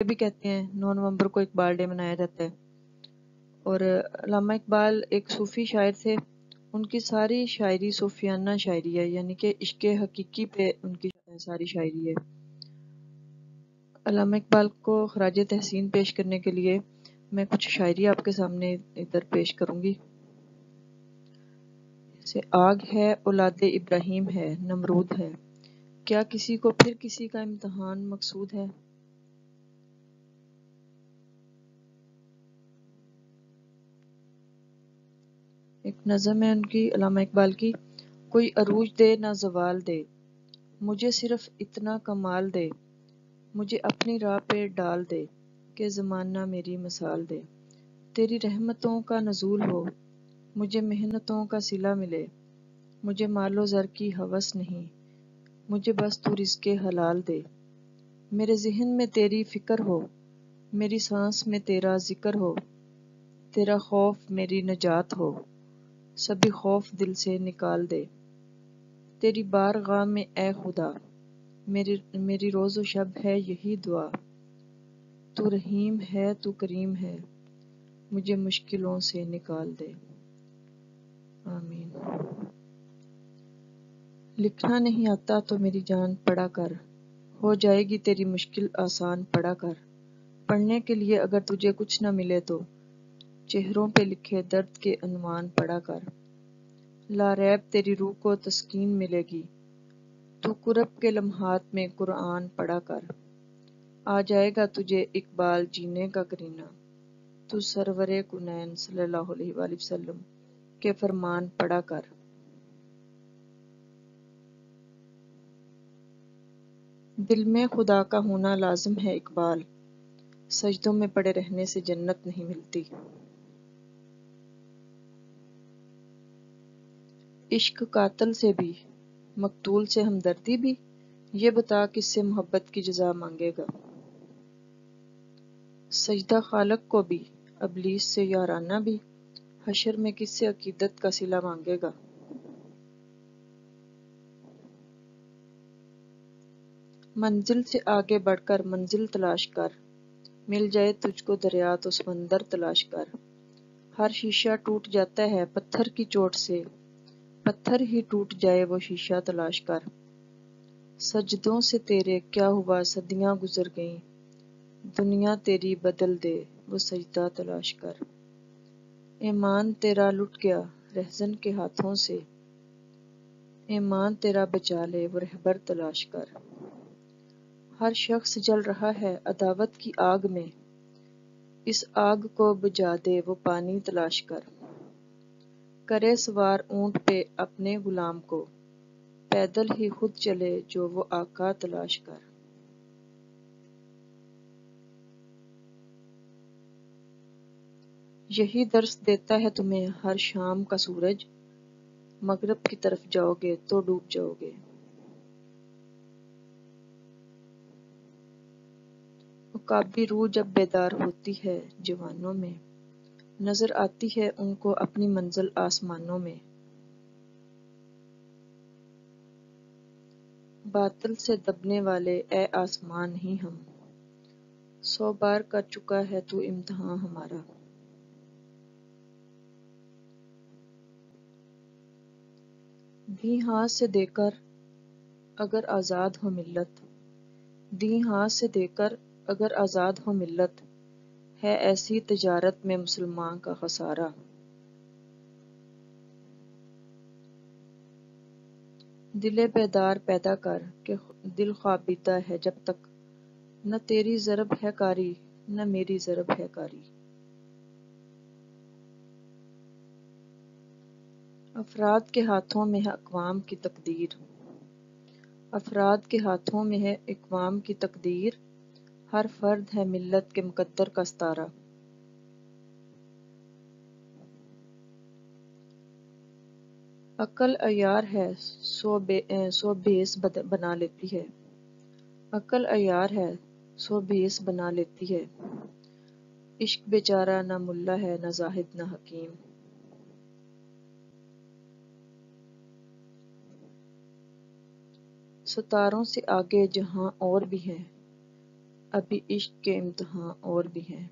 بھی کہتے ہیں 9 نومبر کو اقبال ڈے منایا جاتا ہے۔ اور علامہ اقبال ایک صوفی شاعر تھے۔ ان کی ساری شاعری صوفیانہ شاعری ہے، یعنی کہ عشق حقیقی پہ ان کی ساری شاعری ہے۔ علامہ اقبال کو خراج تحسین پیش کرنے کے لیے میں کچھ شاعری آپ کے سامنے ادھر پیش کروں گی۔ جیسے آگ ہے اولاد ابراہیم ہے نمرود ہے، کیا کسی کو پھر کسی کا امتحان مقصود ہے؟ ایک نظم ہے ان کی، علامہ اقبال کی۔ کوئی عروج دے نہ زوال دے، مجھے صرف اتنا کمال دے، مجھے اپنی راہ پہ ڈال دے کہ زمانہ میری مثال دے۔ تیری رحمتوں کا نزول ہو، مجھے محنتوں کا صلہ ملے، مجھے مال و زر کی ہوس نہیں، مجھے بس تو رزق حلال دے۔ میرے ذہن میں تیری فکر ہو، میری سانس میں تیرا ذکر ہو، تیرا خوف میری نجات ہو، سبھی خوف دل سے نکال دے۔ تیری بارگاہ میں اے خدا، میری روز و شب ہے یہی دعا، تو رحیم ہے تو کریم ہے، مجھے مشکلوں سے نکال دے۔ آمین۔ لکھنا نہیں آتا تو میری جان پڑھا کر، ہو جائے گی تیری مشکل آسان پڑھا کر۔ پڑھنے کے لیے اگر تجھے کچھ نہ ملے تو چہروں پہ لکھے درد کے عنوان پڑھا کر۔ لا ریب تیری روح کو تسکین ملے گی، تو کرب کے لمحات میں قرآن پڑھا کر۔ آ جائے گا تجھے اقبال جینے کا کرینہ، تو سرور کونین صلی اللہ علیہ وآلہ وسلم کے فرمان پڑھا کر۔ دل میں خدا کا ہونا لازم ہے اقبال، سجدوں میں پڑے رہنے سے جنت نہیں ملتی۔ عشق قاتل سے بھی، مقتول سے ہمدردی بھی، یہ بتا کس سے محبت کی جزا مانگے گا۔ سجدہ خالق کو بھی، ابلیس سے یارانہ بھی، حشر میں کس سے عقیدت کا صلہ مانگے گا۔ منزل سے آگے بڑھ کر منزل تلاش کر، مل جائے تجھ کو دریا تو سمندر تلاش کر۔ ہر شیشہ ٹوٹ جاتا ہے پتھر کی چوٹ سے، پتھر ہی ٹوٹ جائے وہ شیشہ تلاش کر۔ سجدوں سے تیرے کیا ہوا صدیاں گزر گئیں، دنیا تیری بدل دے وہ سجدہ تلاش کر۔ ایمان تیرا لٹ گیا رہزن کے ہاتھوں سے، ایمان تیرا بچا لے وہ رہبر تلاش کر۔ ہر شخص جل رہا ہے عداوت کی آگ میں، اس آگ کو بجھا دے وہ پانی تلاش کر۔ کرے سوار اونٹ پہ اپنے غلام کو، پیدل ہی خود چلے جو وہ آقا تلاش کر۔ یہی درس دیتا ہے تمہیں ہر شام کا سورج، مغرب کی طرف جاؤ گے تو ڈوب جاؤ گے۔ عقابی روح جب بیدار ہوتی ہے جوانوں میں، نظر آتی ہے ان کو اپنی منزل آسمانوں میں۔ باطل سے دبنے والے اے آسمان نہیں ہم، 100 بار کر چکا ہے تو امتحان ہمارا۔ دیں ہاتھ سے دے کر اگر آزاد ہو ملت، دیں ہاتھ سے دے کر اگر آزاد ہو ملت، ہے ایسی تجارت میں مسلمان کا خسارہ۔ دل بیدار پیدا کر کہ دل خوابیدہ ہے جب تک، نہ تیری ضرب ہے کاری نہ میری ضرب ہے کاری۔ افراد کے ہاتھوں میں ہے اقوام کی تقدیر، افراد کے ہاتھوں میں ہے اقوام کی تقدیر، ہر فرد ہے ملت کے مقدر کا ستارہ۔ عقل عیار ہے سو بھیس بنا لیتی ہے، عقل عیار ہے سو بھیس بنا لیتی ہے، عشق بیچارہ نہ ملا ہے نہ زاہد نہ حکیم۔ ستاروں سے آگے جہاں اور بھی ہیں، ابھی عشق کے امتحان اور بھی ہیں۔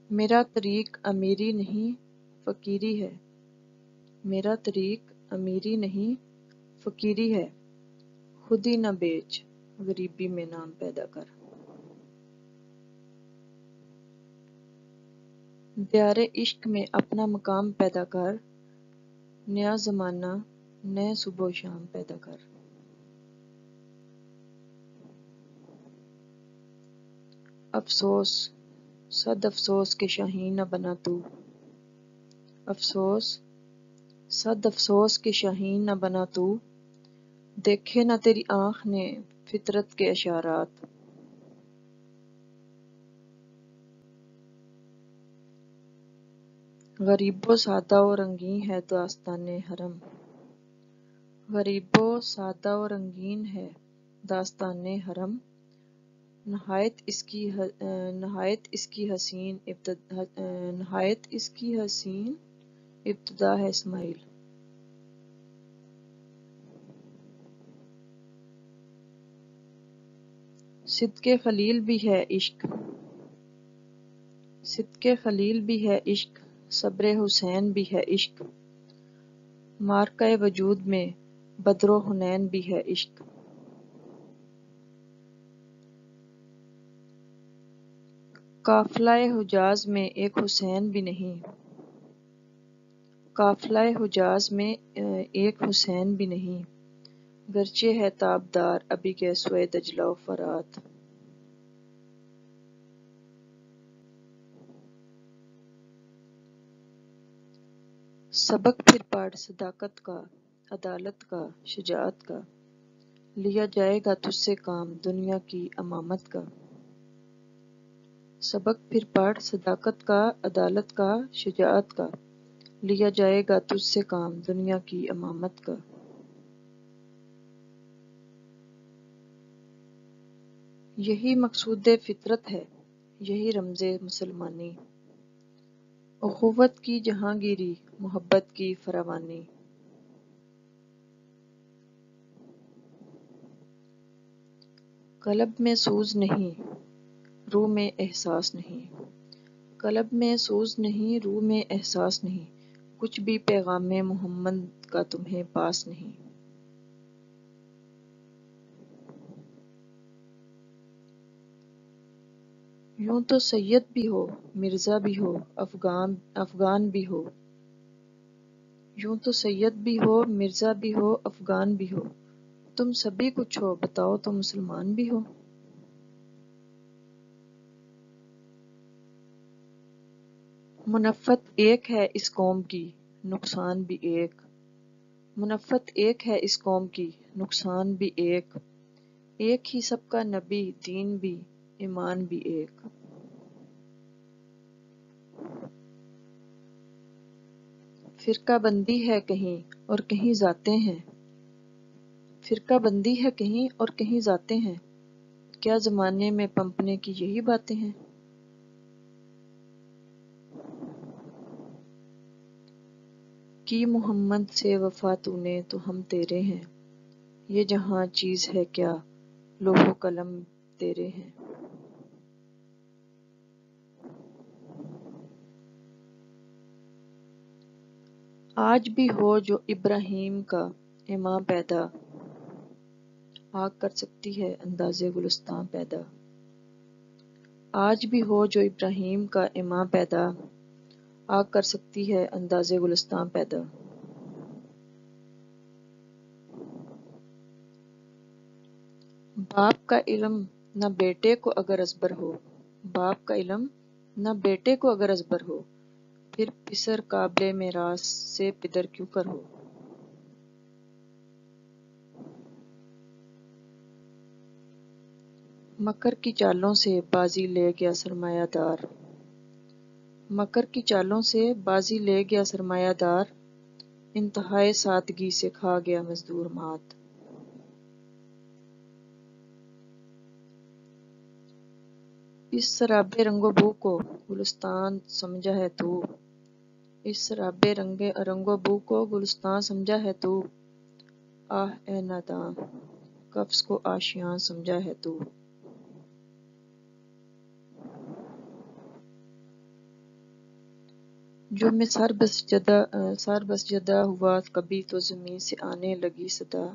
میرا طریق امیری نہیں فقیری ہے، میرا طریق امیری نہیں فقیری ہے، خود ہی نہ بیچ غریبی میں نام پیدا کر۔ دیار عشق میں اپنا مقام پیدا کر، نیا زمانہ نئے صبح و شام پیدا کر۔ افسوس صد افسوس کہ شاہین نہ بنا تو، افسوس صد افسوس کہ شاہین نہ بنا تو، دیکھے نہ تیری آنکھ نے فطرت کے اشارات۔ غریب و سادہ و رنگین ہے داستان حرم، غریب و سادہ و رنگین ہے داستان حرم، نہایت اس کی حسین ابتدا ہے اسماعیل۔ صدق خلیل بھی ہے عشق، صدق خلیل بھی ہے عشق، صبر حسین بھی ہے عشق، معرکہ وجود میں بدر و حنین بھی ہے عشق۔ قافلہ حجاز میں ایک حسین بھی نہیں، قافلہ حجاز میں ایک حسین بھی نہیں، گرچہ ہے تابدار ابھی گیسوئے دجلہ و فرات۔ سبق پھر پڑھ صداقت کا، عدالت کا، شجاعت کا، لیا جائے گا تجھ سے کام دنیا کی امامت کا۔ سبق پھر پڑھ صداقت کا، عدالت کا، شجاعت کا، لیا جائے گا تجھ سے کام دنیا کی امامت کا۔ یہی مقصود فطرت ہے، یہی رمز مسلمانی، اخوت کی جہانگیری، محبت کی فراوانی۔ قلب میں سوز نہیں، روح میں احساس نہیں، قلب میں سوز نہیں، روح میں احساس نہیں، کچھ بھی پیغام محمد کا تمہیں پاس نہیں۔ یوں تو سید بھی ہو، مرزا بھی ہو، افغان بھی ہو، یوں تو سید بھی ہو، مرزا بھی ہو، افغان بھی ہو، تم سبھی کچھ ہو، بتاؤ تو مسلمان بھی ہو۔ منفت ایک ہے اس قوم کی، نقصان بھی ایک، منفت ایک ہے اس قوم کی، نقصان بھی ایک، ایک ہی سب کا نبی، دین بھی، ایمان بھی ایک۔ فرقہ بندی ہے کہیں اور کہیں ذاتیں ہیں، فرقہ بندی ہے کہیں اور کہیں ذاتیں ہیں، کیا زمانے میں پنپنے کی یہی باتیں ہیں۔ کی محمد سے وفا تو نے تو ہم تیرے ہیں، یہ جہاں چیز ہے کیا لوح و قلم تیرے ہیں۔ آج بھی ہو جو ابراہیم کا اماں پیدا، آگ کر سکتی ہے انداز گلستاں پیدا۔ آج بھی ہو جو ابراہیم کا اماں پیدا، آگ کر سکتی ہے انداز گلستاں پیدا۔ باپ کا علم نہ بیٹے کو اگر ازبر ہو، باپ کا علم نہ بیٹے کو اگر ازبر ہو، پھر پسر قابل میراث سے پدر کیوں کر ہو۔ مکر کی چالوں سے بازی لے گیا سرمایہ دار، مکر کی چالوں سے بازی لے گیا سرمایہ دار، انتہائے سادگی سے کھا گیا مزدور مات۔ اس سراب رنگ و بو کو گلستان سمجھا ہے تو، اس سراب رنگ و بو کو گلستان سمجھا ہے تو، آہ اے ناداں قفس کو آشیاں سمجھا ہے تو۔ جو میں سر بس جدہ ہوا کبھی تو زمین سے آنے لگی صدا،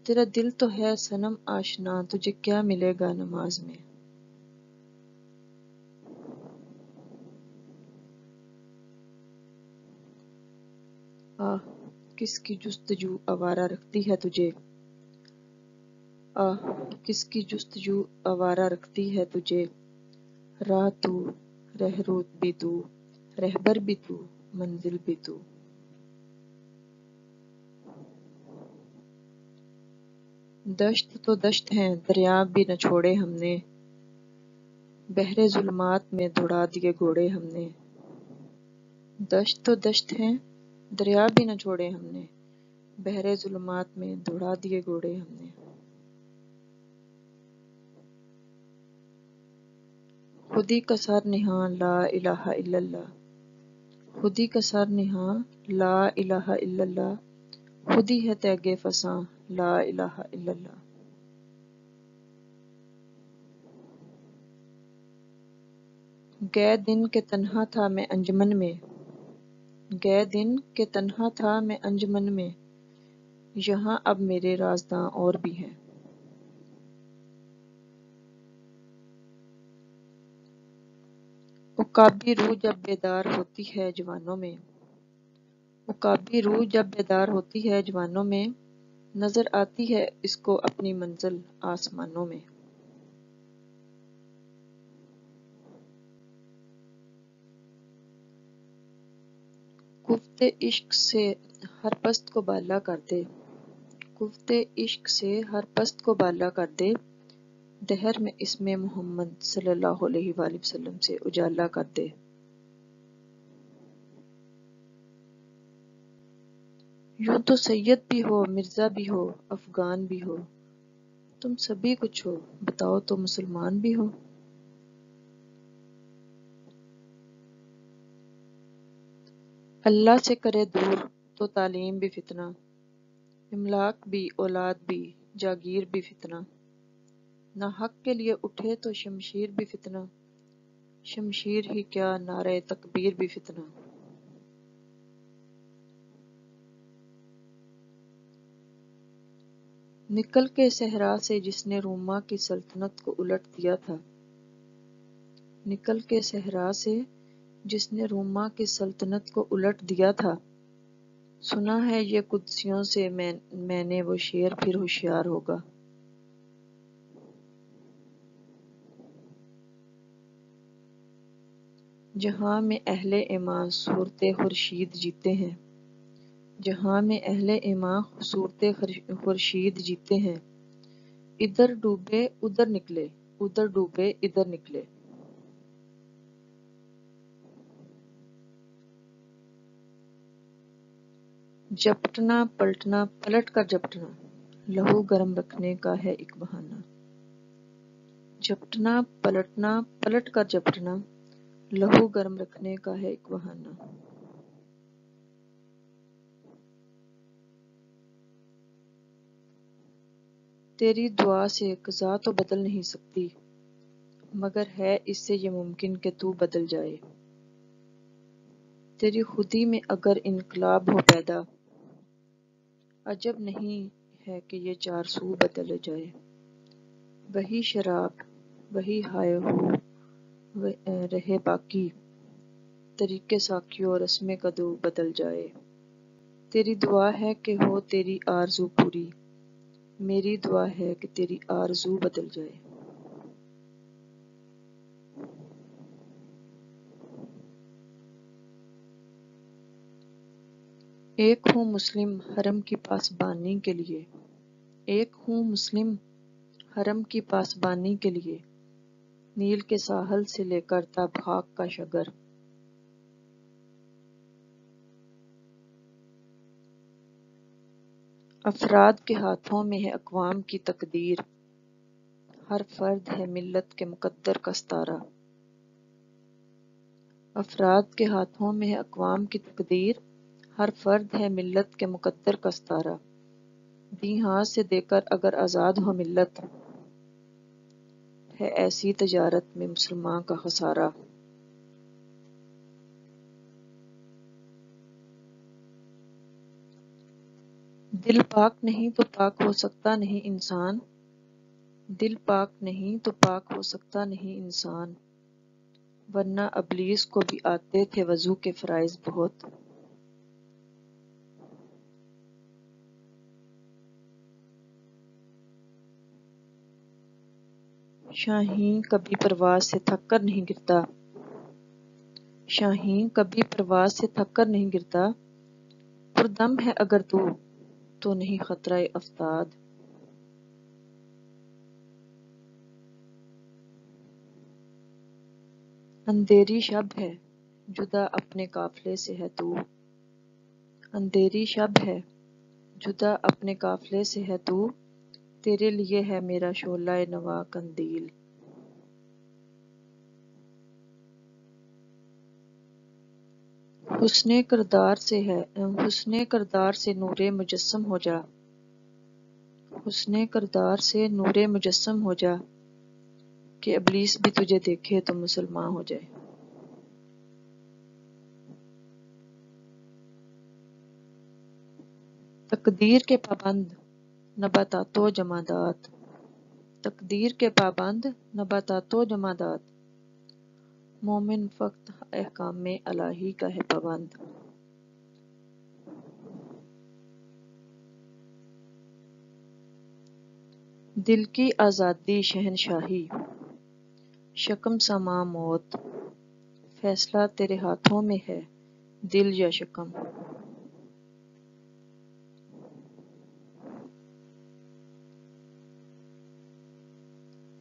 تیرا دل تو ہے صنم آشنا تجھے کیا ملے گا نماز میں۔ آہ کس کی جستجو آوارہ رکھتی ہے تجھے، آہ کس کی جستجو آوارہ رکھتی ہے تجھے، راہ تو رہروت بھی تو رہبر بھی تو منزل بھی تو۔ دشت تو دشت ہیں دریا بھی نہ چھوڑے ہم نے، بحر ظلمات میں دوڑا دیے گھوڑے ہم نے۔ دشت تو دشت ہیں دریا بھی نہ چھوڑے ہم نے، بحر ظلمات میں دوڑا دیے گھوڑے ہم نے۔ خودی کا سر نہاں لا الہ الا اللہ، خودی کا سر نہاں لا الہ الا اللہ، خودی ہے تیغ فساں لا الہ الا اللہ۔ گئے دن کہ تنہا تھا میں انجمن میں، گئے دن کہ تنہا تھا میں انجمن میں، یہاں اب میرے رازداں اور بھی ہیں۔ عقابی روح جب بیدار ہوتی ہے جوانوں میں، عقابی روح جب بیدار ہوتی ہے جوانوں میں، نظر آتی ہے اس کو اپنی منزل آسمانوں میں۔ گفت عشق سے ہر پست کو بالا کر دے، گفت عشق سے ہر پست کو بالا کر دے، دہر میں اسم محمد صلی اللہ علیہ وآلہ وسلم سے اجالا کر دے۔ یوں تو سید بھی ہو مرزا بھی ہو افغان بھی ہو، تم سبھی کچھ ہو بتاؤ تو مسلمان بھی ہو۔ اللہ سے کرے دور تو تعلیم بھی فتنہ، املاک بھی اولاد بھی جاگیر بھی فتنہ، نہ حق کے لیے اٹھے تو شمشیر بھی فتنہ، شمشیر ہی کیا نعرہ تکبیر بھی فتنہ۔ نکل کے صحرا سے جس نے روما کی سلطنت کو الٹ دیا تھا، نکل کے صحرا سے جس نے روما کی سلطنت کو الٹ دیا تھا، سنا ہے یہ قدسیوں سے میں نے وہ شیر پھر ہوشیار ہوگا۔ جہاں میں اہل ایماں صورت خورشید جیتے ہیں، جہاں میں اہل ایماں صورت خورشید جیتے ہیں، ادھر ڈوبے ادھر نکلے ادھر ڈوبے ادھر نکلے۔ جپٹنا پلٹنا پلٹ کر جپٹنا لہو گرم رکھنے کا ہے ایک بہانہ، جپٹنا پلٹنا پلٹ کر جپٹنا لہو گرم رکھنے کا ہے ایک بہانہ۔ تیری دعا سے قضا تو بدل نہیں سکتی، مگر ہے اس سے یہ ممکن کہ تو بدل جائے۔ تیری خودی میں اگر انقلاب ہو پیدا، عجب نہیں ہے کہ یہ چار سو بدل جائے۔ وہی شراب وہی ہائے ہو رہے باقی، طریق ساقی و رسم کدو بدل جائے۔ تیری دعا ہے کہ ہو تیری آرزو پوری، میری دعا ہے کہ تیری آرزو بدل جائے۔ ایک ہوں مسلم حرم کی پاسبانی کے لیے، ایک ہوں مسلم حرم کی پاسبانی کے لیے، نیل کے ساحل سے لے کر تا خاک کا شگر۔ افراد کے ہاتھوں میں ہے اقوام کی تقدیر، ہر فرد ہے ملت کے مقدر کا ستارہ۔ افراد کے ہاتھوں میں ہے اقوام کی تقدیر، ہر فرد ہے ملت کے مقدر کا ستارہ۔ دی ہاتھ سے دے کر اگر آزاد ہو ملت، ہے ایسی تجارت میں مسلمان کا خسارہ۔ دل پاک نہیں تو پاک ہو سکتا نہیں انسان، دل پاک نہیں تو پاک ہو سکتا نہیں انسان، ورنہ ابلیس کو بھی آتے تھے وضو کے فرائض بہت۔ شاہین کبھی پرواز سے تھک کر نہیں گرتا، شاہین کبھی پرواز سے تھک کر نہیں گرتا، پردم ہے اگر تو نہیں خطرہ افتاد۔ اندھیری شب ہے جدا اپنے قافلے سے ہے تو، اندھیری شب ہے جدا اپنے قافلے سے ہے تو، تیرے لیے ہے میرا شعلہ نوا قندیل۔ حسن کردار سے نور مجسم ہو جا، حسن کردار سے نور مجسم ہو جا، کہ ابلیس بھی تجھے دیکھے تو مسلمان ہو جائے۔ تقدیر کے پابند نباتات و جمادات، تقدیر کے پابند نباتات و جمادات، مومن فقط احکام الہی کا ہے پابند۔ دل کی آزادی شہنشاہی، شکم سما موت، فیصلہ تیرے ہاتھوں میں ہے دل یا شکم۔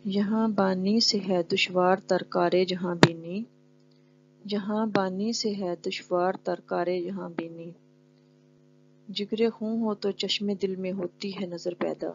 یہاں بانی سے ہے دشوار تر کار جہاں بینی، جہاں بانی سے ہے دشوار تر کار جہاں بینی، جگر خوں ہو تو چشم دل میں ہوتی ہے نظر پیدا۔